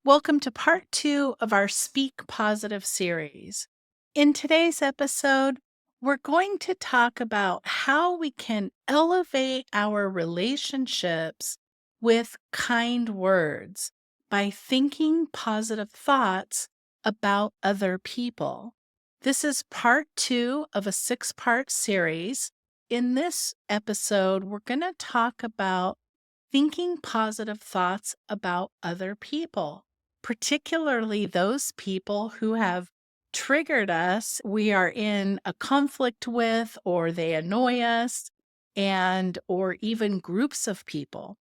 Welcome to part 2 of our Speak Positive series. In today's episode, we're going to talk about how we can elevate our relationships with kind words by thinking positive thoughts about other people. This is part 2 of a 6-part series. In this episode, we're going to talk about thinking positive thoughts about other people, particularly those people who have triggered us, we are in a conflict with, or they annoy us, and or even groups of people.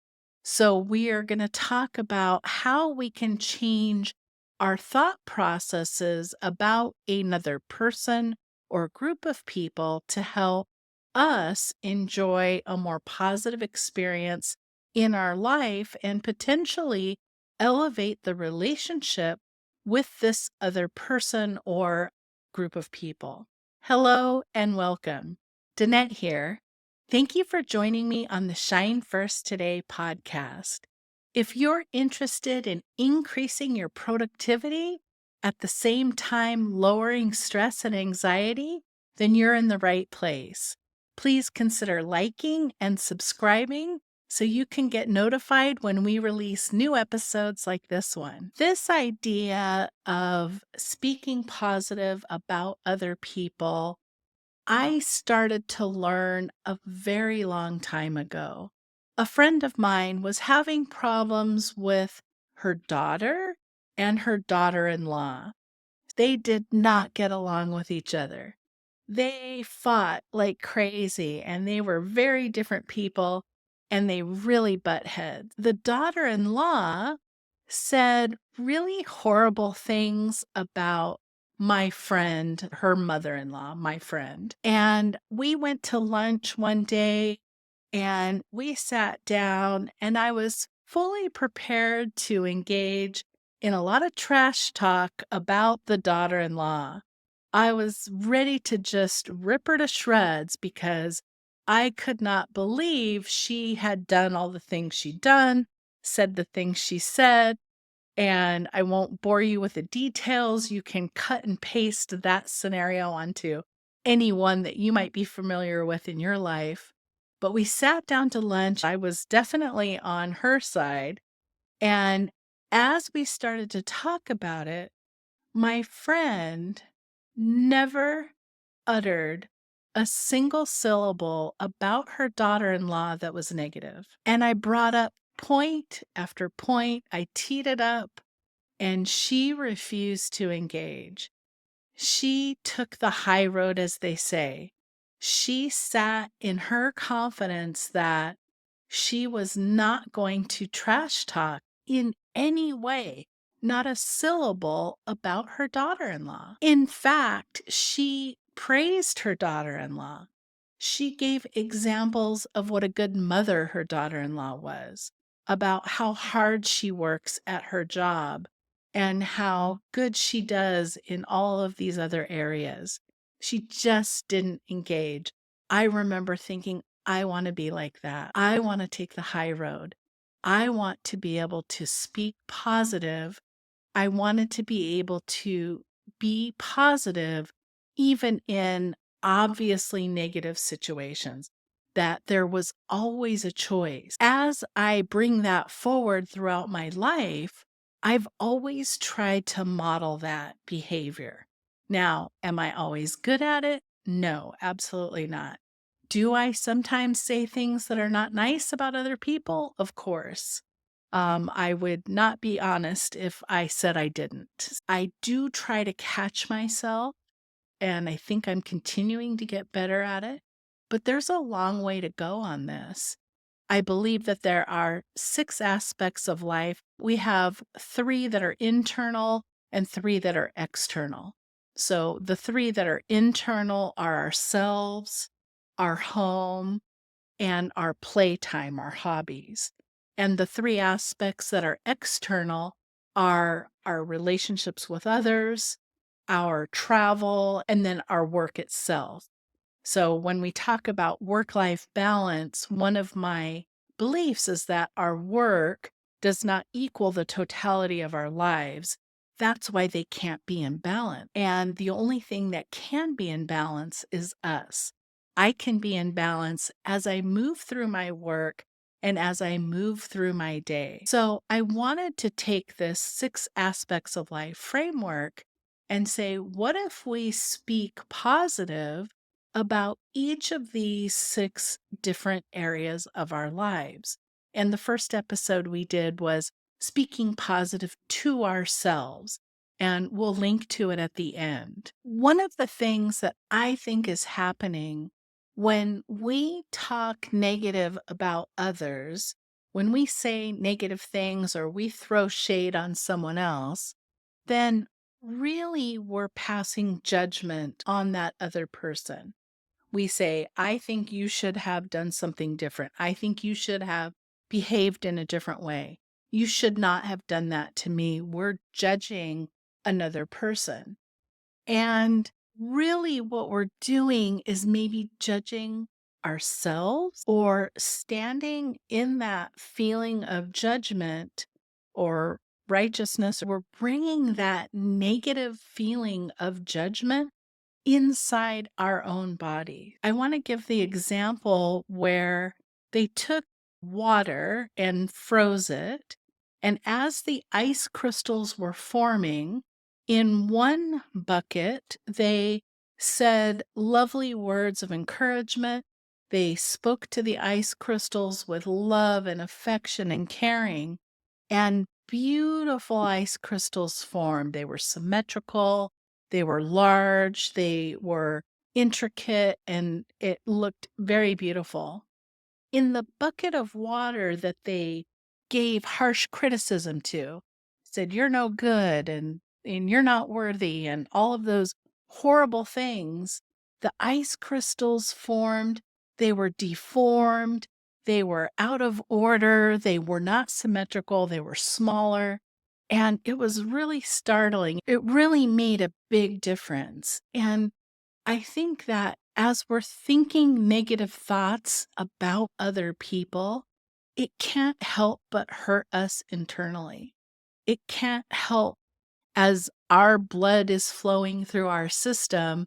So we are going to talk about how we can change our thought processes about another person or group of people to help us enjoy a more positive experience in our life and potentially elevate the relationship with this other person or group of people. Hello and welcome. Danette here. Thank you for joining me on the Shine First Today podcast. If you're interested in increasing your productivity at the same time lowering stress and anxiety, then you're in the right place. Please consider liking and subscribing so you can get notified when we release new episodes like this one. This idea of speaking positive about other people, I started to learn a very long time ago. A friend of mine was having problems with her daughter and her daughter in law. They did not get along with each other. They fought like crazy and they were very different people and they really butt heads. The daughter in law said really horrible things about my friend, her mother in law, my friend. And we went to lunch one day and we sat down, and I was fully prepared to engage in a lot of trash talk about the daughter in law. I was ready to just rip her to shreds because I could not believe she had done all the things she'd done, said the things she said, and I won't bore you with the details. You can cut and paste that scenario onto anyone that you might be familiar with in your life. But we sat down to lunch. I was definitely on her side. And as we started to talk about it, my friend never uttered a single syllable about her daughter in law that was negative. And I brought up point after point, I teed it up, and she refused to engage. She took the high road, as they say. She sat in her confidence that she was not going to trash talk in any way, not a syllable about her daughter in law. In fact, she praised her daughter in law. She gave examples of what a good mother her daughter in law was, about how hard she works at her job and how good she does in all of these other areas. She just didn't engage. I remember thinking, I want to be like that. I want to take the high road. I want to be able to speak positive. I wanted to be able to be positive even in obviously negative situations, that there was always a choice. As I bring that forward throughout my life, I've always tried to model that behavior. Now, am I always good at it? No, absolutely not. Do I sometimes say things that are not nice about other people? Of course. I would not be honest if I said I didn't. I do try to catch myself, and I think I'm continuing to get better at it, but there's a long way to go on this. I believe that there are 6 aspects of life. We have 3 that are internal and 3 that are external. So the 3 that are internal are ourselves, our home, and our playtime, our hobbies. And the 3 aspects that are external are our relationships with others, our travel, and then our work itself. So when we talk about work-life balance, one of my beliefs is that our work does not equal the totality of our lives. That's why they can't be in balance. And the only thing that can be in balance is us. I can be in balance as I move through my work and as I move through my day. So I wanted to take this 6 aspects of life framework and say, what if we speak positive about each of these 6 different areas of our lives? And the first episode we did was speaking positive to ourselves, and we'll link to it at the end. One of the things that I think is happening when we talk negative about others, when we say negative things or we throw shade on someone else, then really we're passing judgment on that other person. We say, I think you should have done something different. I think you should have behaved in a different way. You should not have done that to me. We're judging another person. And really, what we're doing is maybe judging ourselves or standing in that feeling of judgment or righteousness. We're bringing that negative feeling of judgment inside our own body. I want to give the example where they took water and froze it. And as the ice crystals were forming, in one bucket, they said lovely words of encouragement. They spoke to the ice crystals with love and affection and caring. And beautiful ice crystals formed. They were symmetrical, they were large, they were intricate, and it looked very beautiful. In the bucket of water that they gave harsh criticism to, said, "You're no good," and "You're not worthy," and all of those horrible things, the ice crystals formed, they were deformed, they were out of order, they were not symmetrical, they were smaller, and it was really startling. It really made a big difference. And I think that as we're thinking negative thoughts about other people, it can't help but hurt us internally. It can't help as our blood is flowing through our system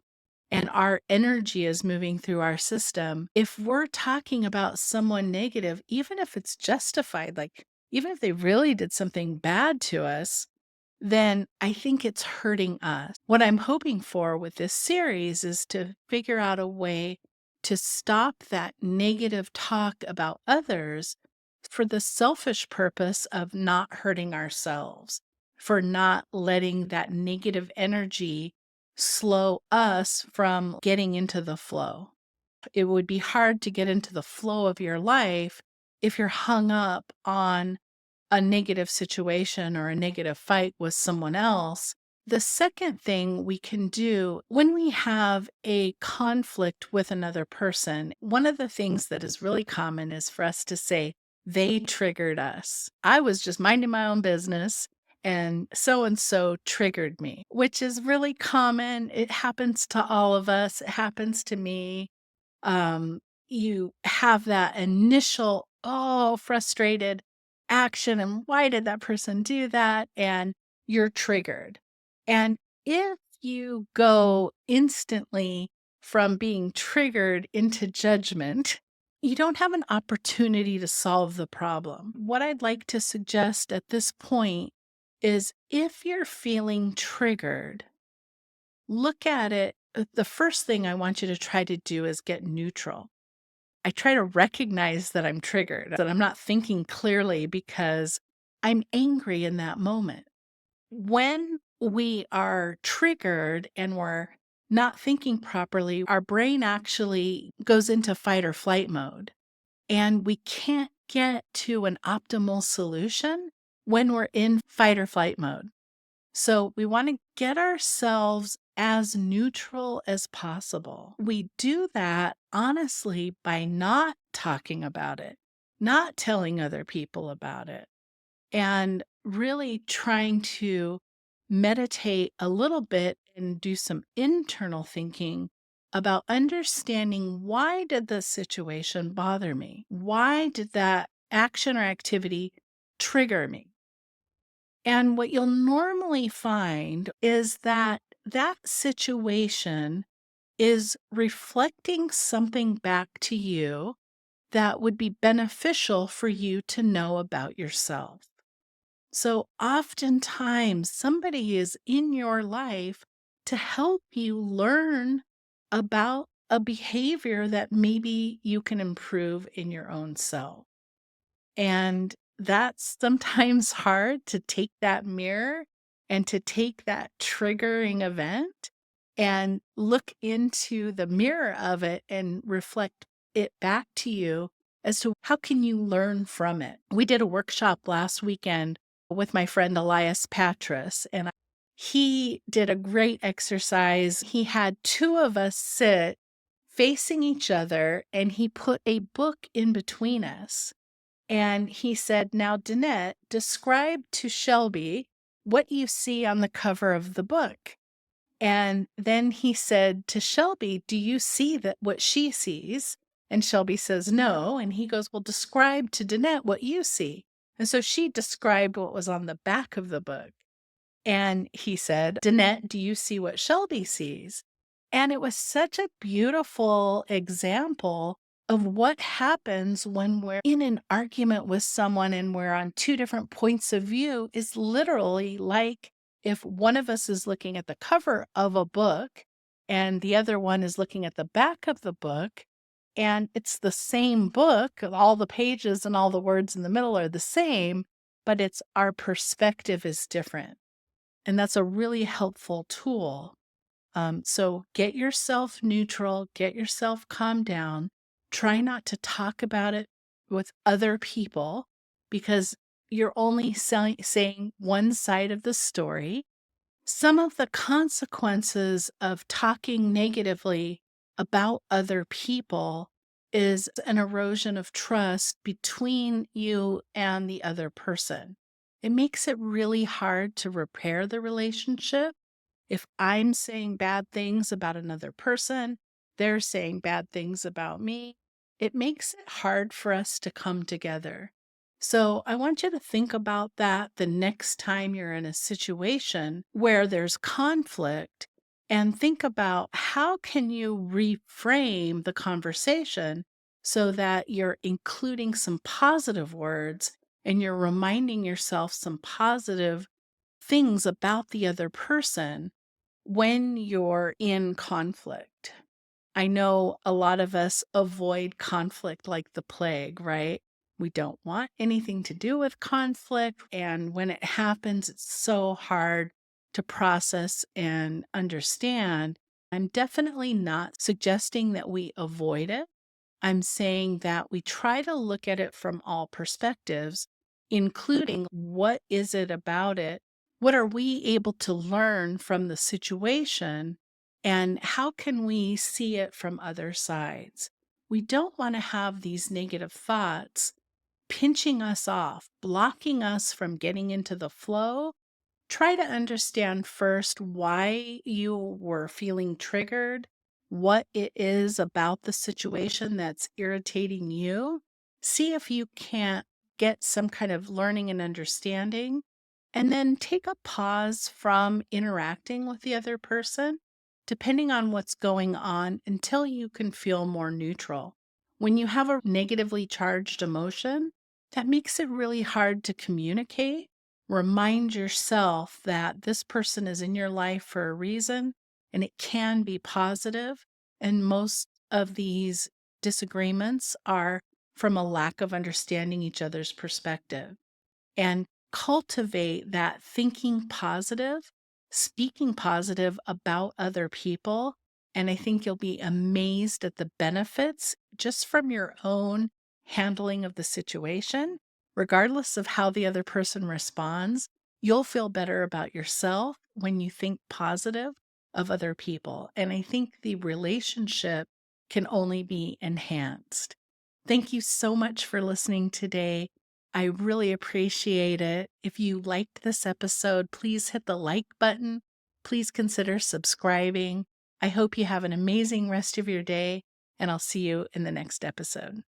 and our energy is moving through our system. If we're talking about someone negative, even if it's justified, like even if they really did something bad to us, then I think it's hurting us. What I'm hoping for with this series is to figure out a way to stop that negative talk about others for the selfish purpose of not hurting ourselves, for not letting that negative energy slow us from getting into the flow. It would be hard to get into the flow of your life if you're hung up on a negative situation or a negative fight with someone else. The second thing we can do when we have a conflict with another person, one of the things that is really common is for us to say, they triggered us. I was just minding my own business and so triggered me, which is really common. It happens to all of us. It happens to me. um, you have that initial, oh, frustrated action. And why did that person do that? And you're triggered. And if you go instantly from being triggered into judgment, you don't have an opportunity to solve the problem. What I'd like to suggest at this point is if you're feeling triggered, look at it. The first thing I want you to try to do is get neutral. I try to recognize that I'm triggered, that I'm not thinking clearly because I'm angry in that moment. When we are triggered and we're not thinking properly, our brain actually goes into fight or flight mode, and we can't get to an optimal solution when we're in fight or flight mode. So we want to get ourselves as neutral as possible. We do that honestly by not talking about it, not telling other people about it, and really trying to meditate a little bit and do some internal thinking about understanding, why did the situation bother me? Why did that action or activity trigger me. And what you'll normally find is that that situation is reflecting something back to you that would be beneficial for you to know about yourself. So oftentimes, somebody is in your life to help you learn about a behavior that maybe you can improve in your own self. And that's sometimes hard to take that mirror and to take that triggering event and look into the mirror of it and reflect it back to you as to how can you learn from it. We did a workshop last weekend with my friend Elias Patras, and he did a great exercise. He had two of us sit facing each other, and he put a book in between us. And he said, "Now, Danette, describe to Shelby what you see on the cover of the book." And then he said to Shelby, "Do you see that what she sees?" And Shelby says, "No." And he goes, "Well, describe to Danette what you see." And so she described what was on the back of the book. And he said, "Danette, do you see what Shelby sees?" And it was such a beautiful example of what happens when we're in an argument with someone and we're on two different points of view is literally like if one of us is looking at the cover of a book and the other one is looking at the back of the book, and it's the same book, all the pages and all the words in the middle are the same, but it's our perspective is different. And that's a really helpful tool. So get yourself neutral, get yourself calmed down. Try not to talk about it with other people because you're only saying one side of the story. Some of the consequences of talking negatively about other people is an erosion of trust between you and the other person. It makes it really hard to repair the relationship if I'm saying bad things about another person, they're saying bad things about me. It makes it hard for us to come together. So I want you to think about that the next time you're in a situation where there's conflict and think about how can you reframe the conversation so that you're including some positive words and you're reminding yourself some positive things about the other person when you're in conflict. I know a lot of us avoid conflict like the plague, right? We don't want anything to do with conflict. And when it happens, it's so hard to process and understand. I'm definitely not suggesting that we avoid it. I'm saying that we try to look at it from all perspectives, including what is it about it? What are we able to learn from the situation? And how can we see it from other sides? We don't want to have these negative thoughts pinching us off, blocking us from getting into the flow. Try to understand first why you were feeling triggered, what it is about the situation that's irritating you. See if you can't get some kind of learning and understanding, and then take a pause from interacting with the other person, depending on what's going on, until you can feel more neutral. When you have a negatively charged emotion, that makes it really hard to communicate. Remind yourself that this person is in your life for a reason and it can be positive. And most of these disagreements are from a lack of understanding each other's perspective. And cultivate that thinking positive, speaking positive about other people. And I think you'll be amazed at the benefits just from your own handling of the situation. Regardless of how the other person responds, you'll feel better about yourself when you think positive of other people. And I think the relationship can only be enhanced. Thank you so much for listening today. I really appreciate it. If you liked this episode, please hit the like button. Please consider subscribing. I hope you have an amazing rest of your day, and I'll see you in the next episode.